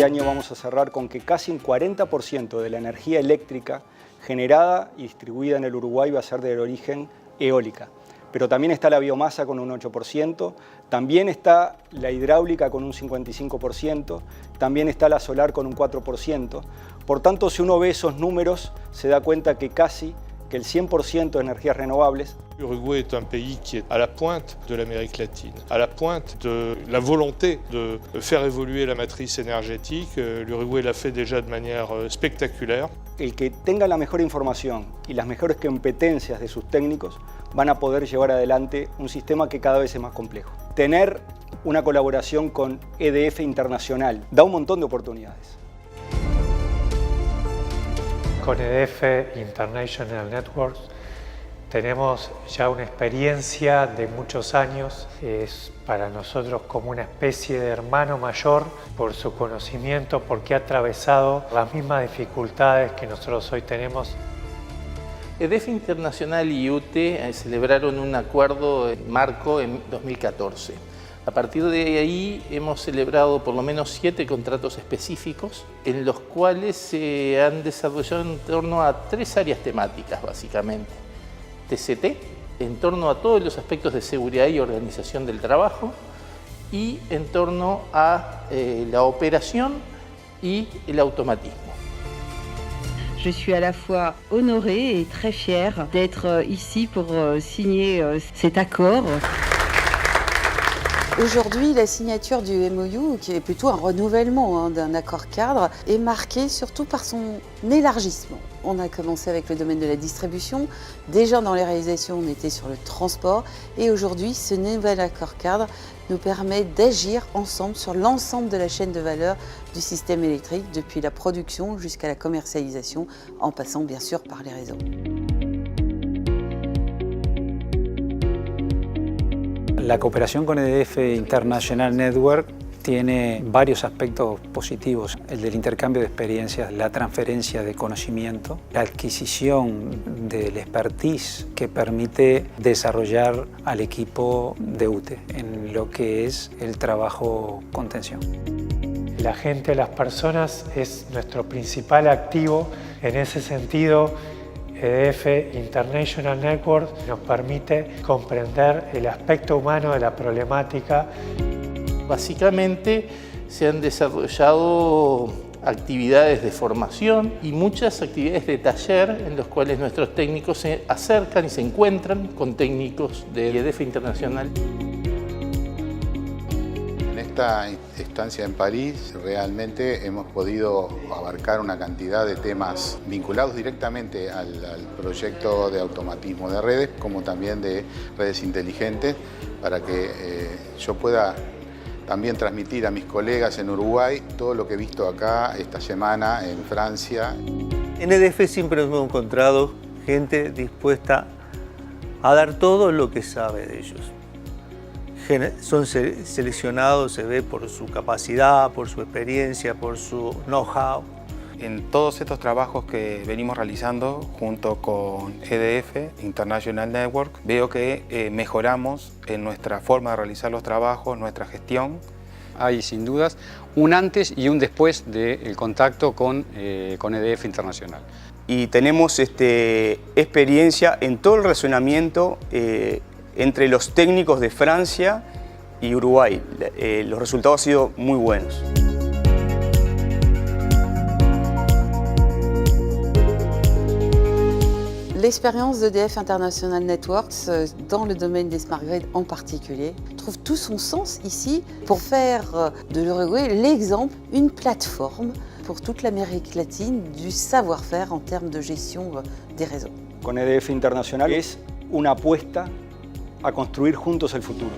año vamos a cerrar con que casi un 40% de la energía eléctrica generada y distribuida en el Uruguay va a ser de origen eólica. Pero también está la biomasa con un 8%, también está la hidráulica con un 55%, también está la solar con un 4%. Por tanto, si uno ve esos números, se da cuenta que casi el 100% de energías renovables. L'Uruguay est un pays qui est à la pointe de l'Amérique latine, à la pointe de la volonté de faire évoluer la matrice énergétique. L'Uruguay l'a fait déjà de manière spectaculaire. El que tenga la mejor información y las mejores competencias de sus técnicos van a poder llevar adelante un sistema que cada vez es más complejo. Tener una colaboración con EDF Internacional da un montón de oportunidades. Con EDF International Networks tenemos ya una experiencia de muchos años. Es para nosotros como una especie de hermano mayor por su conocimiento, porque ha atravesado las mismas dificultades que nosotros hoy tenemos. EDF Internacional y UTE celebraron un acuerdo marco en 2014. A partir de ahí hemos celebrado por lo menos 7 contratos específicos en los cuales se han desarrollado en torno a 3 áreas temáticas básicamente. TCT, en torno a todos los aspectos de seguridad y organización del trabajo, y en torno a la operación y el automatismo. Je suis à la fois honorée et très fière d'être ici pour signer cet accord. Aujourd'hui, la signature du MOU, qui est plutôt un renouvellement d'un accord cadre, est marquée surtout par son élargissement. On a commencé avec le domaine de la distribution, déjà dans les réalisations on était sur le transport, et aujourd'hui ce nouvel accord cadre nous permet d'agir ensemble sur l'ensemble de la chaîne de valeur du système électrique, depuis la production jusqu'à la commercialisation, en passant bien sûr par les réseaux. La cooperación con EDF International Network tiene varios aspectos positivos: el del intercambio de experiencias, la transferencia de conocimiento, la adquisición del expertise que permite desarrollar al equipo de UTE en lo que es el trabajo con tensión. La gente, las personas, es nuestro principal activo. En ese sentido, EDF International Network nos permite comprender el aspecto humano de la problemática. Básicamente se han desarrollado actividades de formación y muchas actividades de taller en los cuales nuestros técnicos se acercan y se encuentran con técnicos de EDF Internacional. En esta estancia en París realmente hemos podido abarcar una cantidad de temas vinculados directamente al proyecto de automatismo de redes, como también de redes inteligentes, para que yo pueda también transmitir a mis colegas en Uruguay todo lo que he visto acá esta semana en Francia. En EDF siempre hemos encontrado gente dispuesta a dar todo lo que sabe de ellos. Son seleccionados, se ve por su capacidad, por su experiencia, por su know-how. En todos estos trabajos que venimos realizando junto con EDF International Network, veo que mejoramos en nuestra forma de realizar los trabajos, nuestra gestión. Hay sin dudas un antes y un después del contacto con EDF Internacional. Y tenemos experiencia en todo el relacionamiento entre los técnicos de Francia y Uruguay. Los resultados han sido muy buenos. L'expérience d'EDF International Networks dans le domaine des smart grids en particulier trouve tout son sens ici pour faire de l'Uruguay l'exemple, une plateforme pour toute l'Amérique latine du savoir-faire en termes de gestion des réseaux. Con EDF Internacional es una apuesta a construir juntos el futuro.